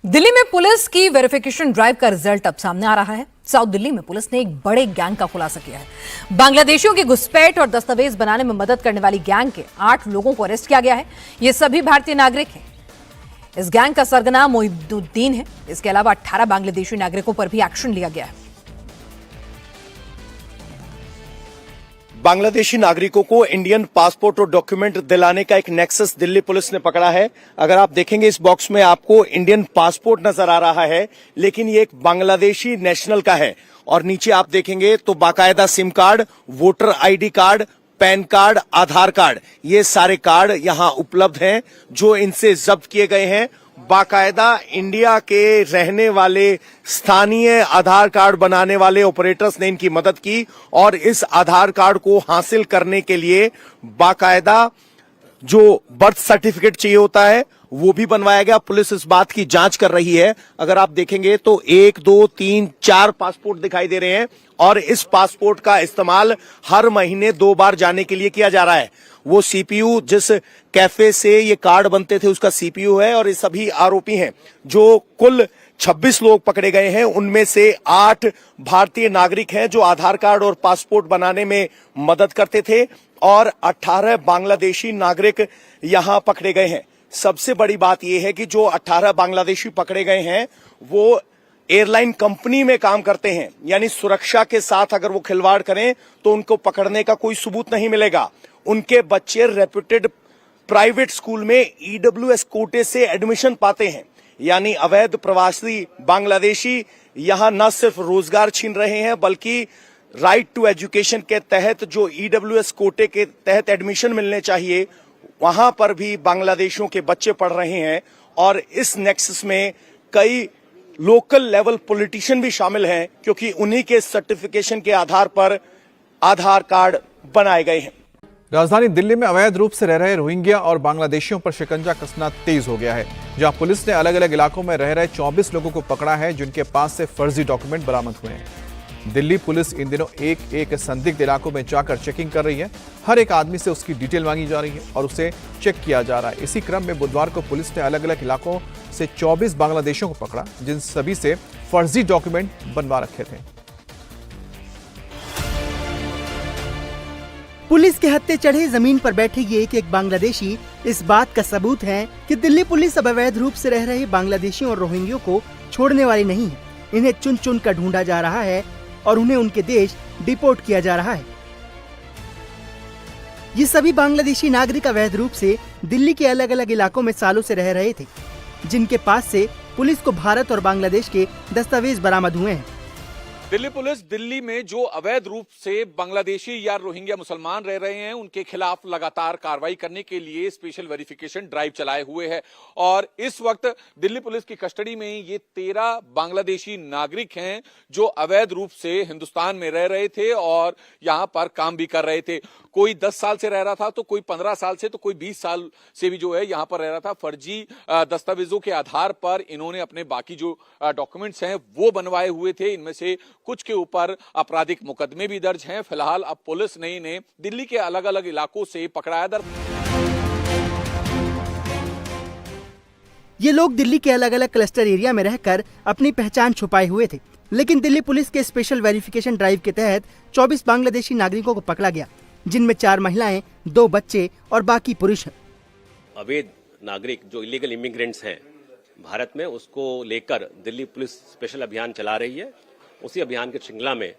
दिल्ली में पुलिस की verification drive का रिजल्ट अब सामने आ रहा है। साउथ दिल्ली में पुलिस ने एक बड़े गैंग का खुलासा किया है। बांग्लादेशियों की घुसपैठ और दस्तावेज बनाने में मदद करने वाली गैंग के 8 लोगों को अरेस्ट किया गया है। ये सभी भारतीय नागरिक हैं। इस गैंग का सरगना मोइनुद्दीन है। इसके अलावा 18 बांग्लादेशी नागरिकों पर भी एक्शन लिया गया है। बांग्लादेशी नागरिकों को इंडियन पासपोर्ट और डॉक्यूमेंट दिलाने का एक नेक्सस दिल्ली पुलिस ने पकड़ा है। अगर आप देखेंगे इस बॉक्स में आपको इंडियन पासपोर्ट नजर आ रहा है, लेकिन ये एक बांग्लादेशी नेशनल का है। और नीचे आप देखेंगे तो बाकायदा SIM card, voter ID card, PAN card, Aadhaar card, ये सारे कार्ड यहां उपलब्ध हैं जो इनसे जब्त किए गए हैं। बाकायदा इंडिया के रहने वाले स्थानीय आधार कार्ड बनाने वाले ऑपरेटर्स ने इनकी मदद की और इस आधार कार्ड को हासिल करने के लिए बाकायदा जो बर्थ सर्टिफिकेट चाहिए होता है वो भी बनवाया गया। पुलिस इस बात की जांच कर रही है। अगर आप देखेंगे तो 1, 2, 3, 4 पासपोर्ट दिखाई दे रहे हैं और इस पासपोर्ट का इस्तेमाल हर महीने 2 बार जाने के लिए किया जा रहा है। वो सीपीयू जिस कैफे से ये कार्ड बनते थे उसका सीपीयू है और ये सभी आरोपी हैं। जो कुल 26 लोग पकड़े गए हैं उनमें से 8 भारतीय नागरिक हैं जो आधार कार्ड और पासपोर्ट बनाने में मदद करते थे और 18 बांग्लादेशी नागरिक यहां पकड़े गए हैं। सबसे बड़ी बात यह है कि जो 18 बांग्लादेशी पकड़े गए हैं वो एयरलाइन कंपनी में काम करते हैं, यानी सुरक्षा के साथ अगर वो खिलवाड़ करें तो उनको पकड़ने का कोई सबूत नहीं मिलेगा। उनके बच्चे रेप्यूटेड प्राइवेट स्कूल में ईडब्ल्यूएस कोटे से एडमिशन पाते हैं, यानी अवैध प्रवासी बांग्लादेशी यहां न सिर्फ रोजगार छीन रहे हैं बल्कि राइट टू एजुकेशन के तहत जो ईडब्ल्यूएस कोटे के तहत एडमिशन मिलने चाहिए वहां पर भी बांग्लादेशियों के बच्चे पढ़ रहे हैं। और इस नेक्सस में कई लोकल लेवल पॉलिटिशियन भी शामिल हैं क्योंकि उन्हीं के सर्टिफिकेशन के आधार पर आधार कार्ड बनाए गए हैं। राजधानी दिल्ली में अवैध रूप से रह रहे रोहिंग्या और बांग्लादेशियों पर शिकंजा कसना तेज हो गया है, जहां पुलिस ने अलग अलग इलाकों में रह रहे 24 लोगों को पकड़ा है जिनके पास से फर्जी डॉक्यूमेंट बरामद हुए हैं। दिल्ली पुलिस इन दिनों एक एक संदिग्ध इलाकों में जाकर चेकिंग कर रही है। हर एक आदमी से उसकी डिटेल मांगी जा रही है और उसे चेक किया जा रहा है। इसी क्रम में बुधवार को पुलिस ने अलग अलग इलाकों से 24 बांग्लादेशियों को पकड़ा जिन सभी से फर्जी डॉक्यूमेंट बनवा रखे थे। पुलिस के हत्थे चढ़े जमीन पर बैठे ये एक बांग्लादेशी इस बात का सबूत है कि दिल्ली पुलिस अब अवैध रूप से रह रहे बांग्लादेशियों और रोहिंग्यों को छोड़ने वाली नहीं है। इन्हें चुन चुन कर ढूंढा जा रहा है और उन्हें उनके देश डिपोर्ट किया जा रहा है। ये सभी बांग्लादेशी नागरिक अवैध रूप से दिल्ली के अलग अलग इलाकों में सालों से रह रहे थे, जिनके पास से पुलिस को भारत और बांग्लादेश के दस्तावेज बरामद हुए हैं। दिल्ली पुलिस दिल्ली में जो अवैध रूप से बांग्लादेशी या रोहिंग्या मुसलमान रह रहे हैं उनके खिलाफ लगातार कार्रवाई करने के लिए स्पेशल वेरिफिकेशन ड्राइव चलाए हुए है। और इस वक्त दिल्ली पुलिस की कस्टडी में ये 13 बांग्लादेशी नागरिक हैं जो अवैध रूप से हिंदुस्तान में रह रहे थे और यहां पर काम भी कर रहे थे। कोई 10 साल से रह रहा था, तो कोई 15 साल से, तो कोई 20 साल से भी जो है यहां पर रह रहा था। फर्जी दस्तावेजों के आधार पर इन्होंने अपने बाकी जो डॉक्यूमेंट्स हैं वो बनवाए हुए थे। इनमें से कुछ के ऊपर आपराधिक मुकदमे भी दर्ज हैं। फिलहाल अब पुलिस ने इन्हें दिल्ली के अलग अलग इलाकों से पकड़ाया। ये लोग दिल्ली के अलग अलग क्लस्टर एरिया में रहकर अपनी पहचान छुपाए हुए थे, लेकिन दिल्ली पुलिस के स्पेशल वेरिफिकेशन ड्राइव के तहत 24 बांग्लादेशी नागरिकों को पकड़ा गया, जिनमें 4 महिलाएं, 2 बच्चे और बाकी पुरुष हैं। अवैध नागरिक जो इलीगल इमिग्रेंट्स हैं भारत में, उसको लेकर दिल्ली पुलिस स्पेशल अभियान चला रही है। उसी अभियान के श्रृंखला में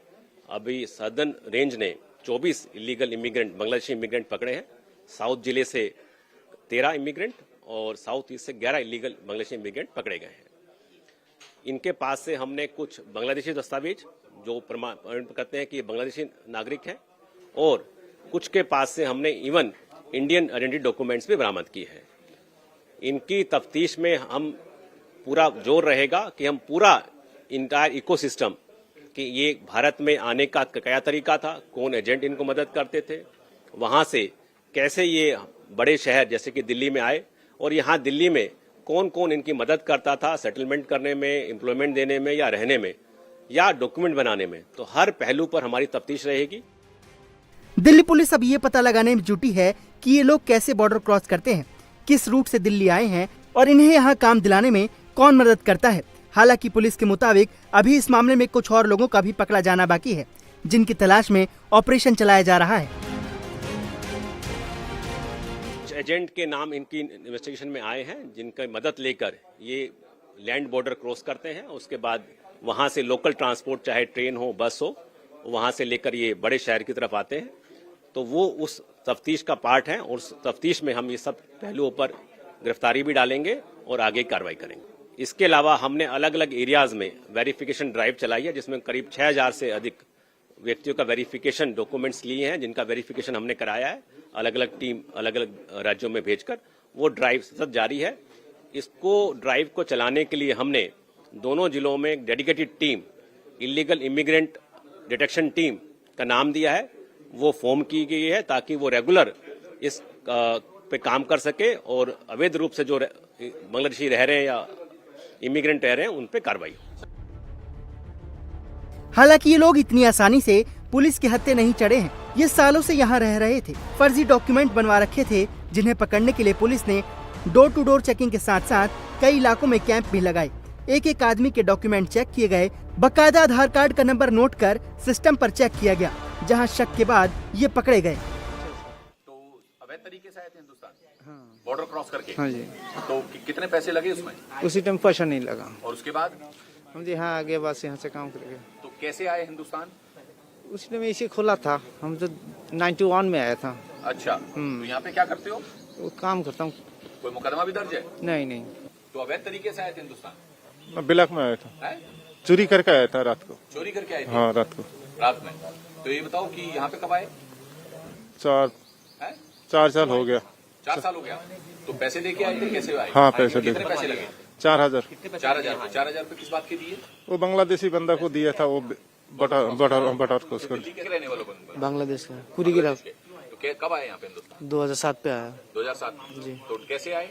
अभी सदर्न रेंज ने 24 इलीगल इमिग्रेंट बांग्लादेशी इमिग्रेंट पकड़े हैं। साउथ जिले से 13 इमिग्रेंट और साउथ ईस्ट से 11 इलीगल बांग्लादेशी इमिग्रेंट पकड़े गए हैं। इनके पास से हमने कुछ बांग्लादेशी दस्तावेज जो प्रमाण करते हैं कि बांग्लादेशी नागरिक हैं और कुछ के पास से हमने इवन इंडियन आइडेंटिटी डॉक्यूमेंट्स भी बरामद की है। इनकी तफ्तीश में हम पूरा जोर रहेगा कि हम पूरा इंटायर इकोसिस्टम कि ये भारत में आने का क्या तरीका था, कौन एजेंट इनको मदद करते थे, वहां से कैसे ये बड़े शहर जैसे कि दिल्ली में आए और यहाँ दिल्ली में कौन कौन इनकी मदद करता था सेटलमेंट करने में, एम्प्लॉयमेंट देने में या रहने में या डॉक्यूमेंट बनाने में। तो हर पहलू पर हमारी तफ्तीश रहेगी। दिल्ली पुलिस अब ये पता लगाने में जुटी है कि ये लोग कैसे बॉर्डर क्रॉस करते हैं, किस रूट से दिल्ली आए हैं और इन्हें यहाँ काम दिलाने में कौन मदद करता है। हालांकि पुलिस के मुताबिक अभी इस मामले में कुछ और लोगों का भी पकड़ा जाना बाकी है, जिनकी तलाश में ऑपरेशन चलाया जा रहा है। एजेंट के नाम इनकी इन्वेस्टिगेशन में आए हैं, जिनका मदद लेकर ये लैंड बॉर्डर क्रॉस करते हैं। उसके बाद वहां से लोकल ट्रांसपोर्ट, चाहे ट्रेन हो, बस हो, वहां से लेकर ये बड़े शहर की तरफ आते हैं। तो वो उस तफ्तीश का पार्ट है और उस तफ्तीश में हम ये सब पहलुओं पर गिरफ्तारी भी डालेंगे और आगे कार्रवाई करेंगे। इसके अलावा हमने अलग अलग एरियाज में वेरिफिकेशन ड्राइव चलाई है, जिसमें करीब 6000 से अधिक व्यक्तियों का वेरिफिकेशन डॉक्यूमेंट्स लिए हैं, जिनका वेरिफिकेशन हमने कराया है अलग अलग टीम, अलग अलग राज्यों में भेजकर। वो ड्राइव सतत जारी है। इसको ड्राइव को चलाने के लिए हमने दोनों जिलों में एक dedicated team, illegal immigrant detection team का नाम दिया है। वो फॉर्म की गई है ताकि वो रेगुलर इस पे काम कर सके और अवैध रूप से जो बांग्लादेशी रह रहे हैं या इमिग्रेंट रह रहे हैं उन पे कार्रवाई हो। हालांकि ये लोग इतनी आसानी से पुलिस के हत्थे नहीं चढ़े हैं। ये सालों से यहाँ रह रहे थे, फर्जी डॉक्यूमेंट बनवा रखे थे, जिन्हें पकड़ने के लिए पुलिस ने डोर टू डोर चेकिंग के साथ साथ कई इलाकों में कैंप भी लगाए। एक एक आदमी के डॉक्यूमेंट चेक किए गए, बकायदा आधार कार्ड का नंबर नोट कर सिस्टम पर चेक किया गया, जहां शक के बाद ये पकड़े गए। तो अवैध तरीके से आए थे हिंदुस्तान, बॉर्डर क्रॉस करके। हाँ जी। तो कितने पैसे लगे उसमें? उसी टाइम पैसा नहीं लगा। और उसके बाद हम जी हाँ आगे बस यहाँ से काम करेंगे। तो कैसे आए हिंदुस्तान? उसी टाइम इसी खुला था, हम तो 91 में आया था। अच्छा, तो यहाँ पे क्या करते हो? वो काम करता हूँ। कोई मुकदमा भी दर्ज है? नहीं नहीं। तो अवैध तरीके से आए थे हिंदुस्तान? मैं बिलक में आया था, है? चोरी करके आया था रात को। चोरी करके आए थे? हाँ, रात को। रात में। तो ये बताओ कि यहाँ पे कब आए? 4 साल हो गया। 4 साल हो गया। तो पैसे लेके आए थे, कैसे आए? हाँ, पैसे कितने लेके। पैसे लगे? 4000। 4000 रुपए किस बात के दिए? वो बांग्लादेशी बंदा को दिया था, वो बटर को उसको। दिल्ली के रहने वालों को? बांग्लादेश का पूरी गिरा। तो कब आए यहाँ पे हिंदुस्तान? 2007 पे आया। 2007 जी। तो कैसे आए?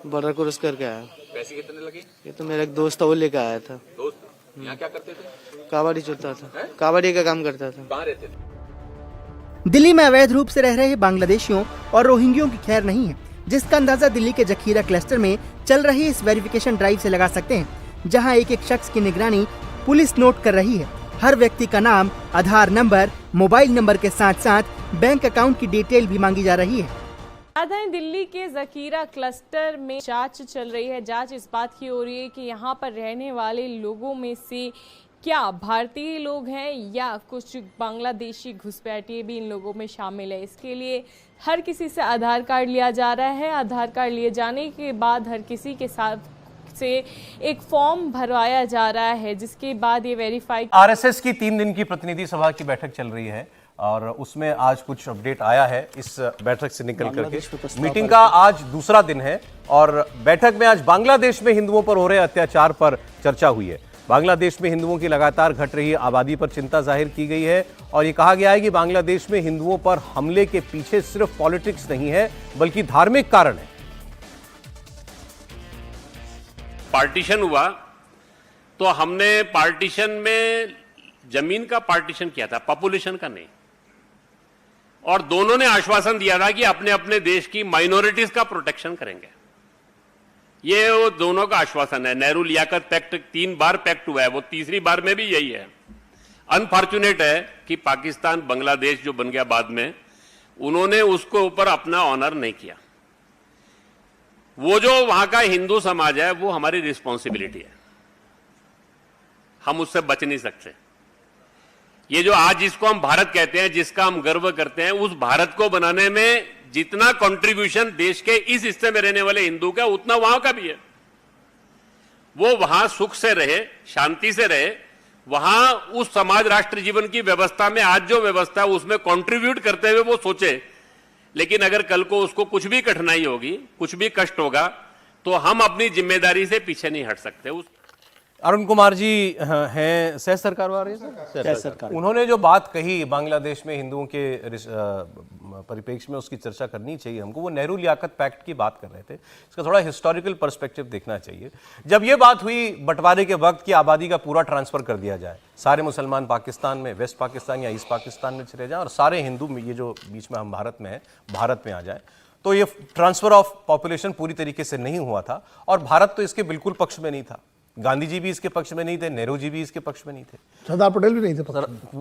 बॉर्डर क्रॉस करके आया। पैसे कितने लगे? ये तो मेरा एक दोस्त था, वो लेके आया था। दोस्त यहाँ क्या करते थे? काबाड़ी चलता था, काबाड़ी का काम करता था। कहाँ रहते थे? दिल्ली में अवैध रूप से रह रहे बांग्लादेशियों और रोहिंग्यों की खैर नहीं है, जिसका अंदाजा दिल्ली के जखीरा क्लस्टर में चल रही इस वेरिफिकेशन ड्राइव से लगा सकते हैं, जहां एक एक शख्स की निगरानी पुलिस नोट कर रही है। हर व्यक्ति का नाम, आधार नंबर, मोबाइल नंबर के साथ साथ बैंक अकाउंट की डिटेल भी मांगी जा रही है। राजधानी दिल्ली के जखीरा क्लस्टर में जांच चल रही है। जांच इस बात की हो रही है कि यहाँ पर रहने वाले लोगों में से क्या भारतीय लोग हैं या कुछ बांग्लादेशी घुसपैठिए भी इन लोगों में शामिल है। इसके लिए हर किसी से आधार कार्ड लिया जा रहा है। आधार कार्ड लिए जाने के बाद हर किसी के साथ से एक फॉर्म भरवाया जा रहा है, जिसके बाद ये वेरीफाई। आरएसएस की 3 दिन की प्रतिनिधि सभा की बैठक चल रही है और उसमें आज कुछ अपडेट आया है। इस बैठक से निकल करके मीटिंग का आज दूसरा दिन है और बैठक में आज बांग्लादेश में हिंदुओं पर हो रहे अत्याचार पर चर्चा हुई है। बांग्लादेश में हिंदुओं की लगातार घट रही आबादी पर चिंता जाहिर की गई है और ये कहा गया है कि बांग्लादेश में हिंदुओं पर हमले के पीछे सिर्फ पॉलिटिक्स नहीं है बल्कि धार्मिक कारण है। पार्टीशन हुआ तो हमने पार्टीशन में जमीन का पार्टीशन किया था, पॉपुलेशन का नहीं। और दोनों ने आश्वासन दिया था कि अपने अपने देश की माइनॉरिटीज का प्रोटेक्शन करेंगे। ये वो दोनों का आश्वासन है। नेहरू लियाकत पैक्ट 3 बार पैक्ट हुआ है, वो तीसरी बार में भी यही है। अनफॉर्चुनेट है कि पाकिस्तान बांग्लादेश जो बन गया बाद में, उन्होंने उसको ऊपर अपना ऑनर नहीं किया। वो जो वहां का हिंदू समाज है वो हमारी रिस्पॉन्सिबिलिटी है, हम उससे बच नहीं सकते। ये जो आज जिसको हम भारत कहते हैं, जिसका हम गर्व करते हैं, उस भारत को बनाने में जितना कंट्रीब्यूशन देश के इस हिस्से में रहने वाले हिंदू का, उतना वहां का भी है। वो वहां सुख से रहे, शांति से रहे, वहां उस समाज राष्ट्र जीवन की व्यवस्था में आज जो व्यवस्था है उसमें कंट्रीब्यूट करते हुए वो सोचे। लेकिन अगर कल को उसको कुछ भी कठिनाई होगी, कुछ भी कष्ट होगा, तो हम अपनी जिम्मेदारी से पीछे नहीं हट सकते। अरुण कुमार जी हैं सह सरकार वाले, सह सरकार। उन्होंने जो बात कही बांग्लादेश में हिंदुओं के परिप्रेक्ष्य में उसकी चर्चा करनी चाहिए हमको। वो नेहरू लियाकत पैक्ट की बात कर रहे थे। इसका थोड़ा हिस्टोरिकल पर्सपेक्टिव देखना चाहिए। जब ये बात हुई बंटवारे के वक्त की आबादी का पूरा ट्रांसफर कर दिया जाए, सारे मुसलमान पाकिस्तान में, वेस्ट पाकिस्तान या ईस्ट पाकिस्तान में चले जाएं और सारे हिंदू ये जो बीच में हम भारत में हैं, भारत में आ जाए, तो ये ट्रांसफर ऑफ पॉपुलेशन पूरी तरीके से नहीं हुआ था और भारत तो इसके बिल्कुल पक्ष में नहीं था। गांधी जी भी इसके पक्ष में नहीं थे, नेहरू जी भी इसके पक्ष में नहीं थे, सरदार पटेल भी नहीं थे,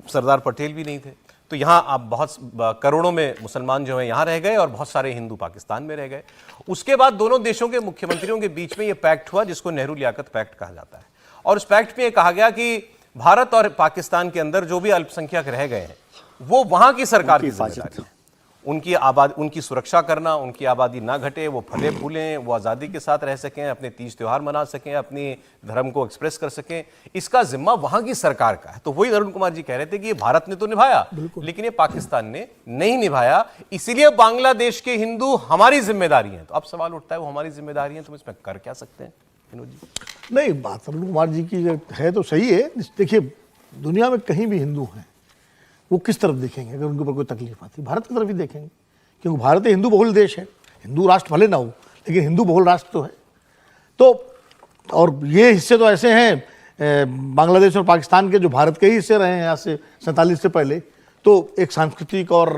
सरदार पटेल भी नहीं थे। तो यहाँ आप बहुत करोड़ों में मुसलमान जो हैं यहाँ रह गए और बहुत सारे हिंदू पाकिस्तान में रह गए। उसके बाद दोनों देशों के मुख्यमंत्रियों के बीच में ये पैक्ट हुआ जिसको नेहरू लियाकत पैक्ट कहा जाता है। और उस पैक्ट में ये कहा गया कि भारत और पाकिस्तान के अंदर जो भी अल्पसंख्यक रह गए हैं वो वहां की सरकार की जिम्मेदारी है। उनकी सुरक्षा करना, उनकी आबादी ना घटे, वो फले फूलें, वो आज़ादी के साथ रह सकें, अपने तीज त्योहार मना सकें, अपनी धर्म को एक्सप्रेस कर सकें, इसका जिम्मा वहां की सरकार का है। तो वही अरुण कुमार जी कह रहे थे कि ये भारत ने तो निभाया लेकिन ये पाकिस्तान ने नहीं निभाया, इसीलिए बांग्लादेश के हिंदू हमारी जिम्मेदारी है। तो अब सवाल उठता है वो हमारी जिम्मेदारी है तो इसमें कर क्या सकते हैं विनोद जी? नहीं, बात अरुण कुमार जी की है तो सही है। देखिए, दुनिया में कहीं भी हिंदू हैं वो किस तरफ देखेंगे अगर उनके ऊपर कोई तकलीफ आती है? भारत की तरफ ही देखेंगे, क्योंकि भारत हिंदू बहुल देश है। हिंदू राष्ट्र भले ना हो लेकिन हिंदू बहुल राष्ट्र तो है। तो और ये हिस्से तो ऐसे हैं बांग्लादेश और पाकिस्तान के जो भारत के ही हिस्से रहे हैं आज से 47 से पहले, तो एक सांस्कृतिक और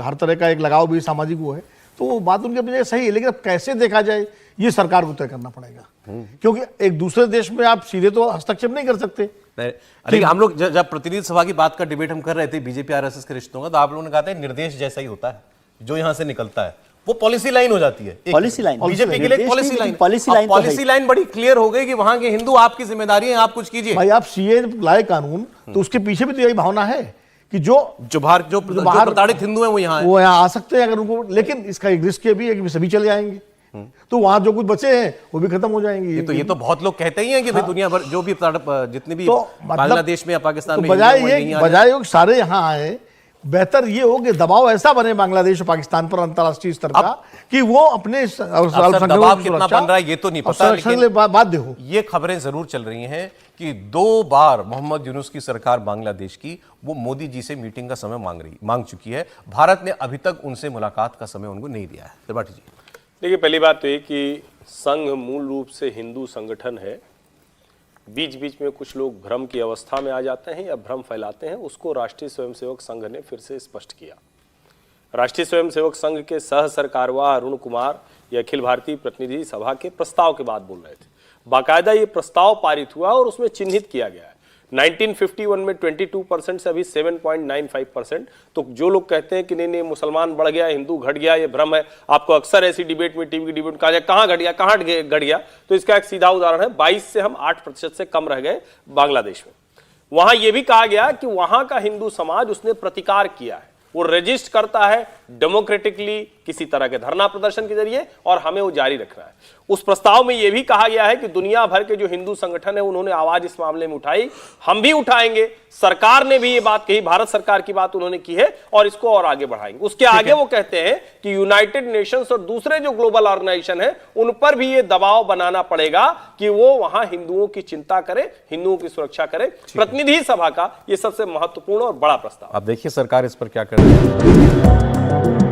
हर तरह का एक लगाव भी सामाजिक वो है। तो वो बात उनकी अपनी जगह सही है, लेकिन अब कैसे देखा जाए ये सरकार को तय करना पड़ेगा, क्योंकि एक दूसरे देश में आप सीधे तो हस्तक्षेप नहीं कर सकते। अरे हम लोग जब प्रतिनिधि सभा की बात का डिबेट हम कर रहे थे बीजेपी आरएसएस के रिश्तों का, तो आप लोगों ने कहा था निर्देश जैसा ही होता है, जो यहां से निकलता है वो पॉलिसी लाइन हो जाती है। पॉलिसी लाइन बीजेपी के लिए पॉलिसी लाइन बड़ी क्लियर हो गई कि वहां के हिंदू आपकी जिम्मेदारी है, आप कुछ कीजिए। भाई आप सीए लाए कानून, तो उसके पीछे भी तो यही भावना है कि जो प्रताड़ित हिंदू हैं वो यहाँ आ सकते हैं अगर उनको, लेकिन इसका एक रिस्क भी है कि सभी चले जाएंगे तो वहां जो कुछ बचे हैं वो भी खत्म हो जाएंगे। ये तो बहुत लोग कहते ही हैं कि भाई दुनिया भर जो भी जितने भी बांग्लादेश में या पाकिस्तान में बजाय सारे यहाँ आए, बेहतर ये हो कि दबाव ऐसा बने बांग्लादेश और पाकिस्तान पर अंतर्राष्ट्रीय स्तर का कि वो अपने दबाव कितना बन रहा है ये तो नहीं पता, लेकिन बाध्य हो। ये खबरें जरूर चल रही हैं कि 2 बार मोहम्मद यूनुस की सरकार बांग्लादेश की वो मोदी जी से मीटिंग का समय मांग चुकी है। भारत ने अभी तक उनसे मुलाकात का समय उनको नहीं दिया है। त्रिपाठी जी, देखिए, पहली बात तो ये कि संघ मूल रूप से हिंदू संगठन है। बीच बीच में कुछ लोग भ्रम की अवस्था में आ जाते हैं या भ्रम फैलाते हैं, उसको राष्ट्रीय स्वयंसेवक संघ ने फिर से स्पष्ट किया। राष्ट्रीय स्वयंसेवक संघ के सह सरकारवाह अरुण कुमार ये अखिल भारतीय प्रतिनिधि सभा के प्रस्ताव के बाद बोल रहे थे। बाकायदा ये प्रस्ताव पारित हुआ और उसमें चिन्हित किया गया है 1951 में 22% से अभी 7.95%। तो जो लोग कहते हैं कि नहीं मुसलमान बढ़ गया, हिंदू घट गया, ये भ्रम है। आपको अक्सर ऐसी डिबेट में, टीवी की डिबेट में कहा जाए कहाँ घट गया, कहाँ घट गया, तो इसका एक सीधा उदाहरण है 22 से हम 8% से कम रह गए बांग्लादेश में। वहां यह भी कहा गया कि वहां का हिंदू समाज उसने प्रतिकार किया है, वो रजिस्ट करता है डेमोक्रेटिकली किसी तरह के धरना प्रदर्शन के जरिए और हमें वो जारी रखना है। उस प्रस्ताव में यह भी कहा गया है कि दुनिया भर के जो हिंदू संगठन है उन्होंने आवाज इस मामले में उठाई, हम भी उठाएंगे। सरकार ने भी ये बात कही, भारत सरकार की बात उन्होंने की है और इसको और आगे बढ़ाएंगे। उसके आगे वो कहते हैं कि यूनाइटेड नेशंस और दूसरे जो ग्लोबल ऑर्गेनाइजेशन है उन पर भी ये दबाव बनाना पड़ेगा कि वो वहां हिंदुओं की चिंता करे, हिंदुओं की सुरक्षा करे। प्रतिनिधि सभा का ये सबसे महत्वपूर्ण और बड़ा प्रस्ताव। आप देखिए सरकार इस पर क्या कर रही है।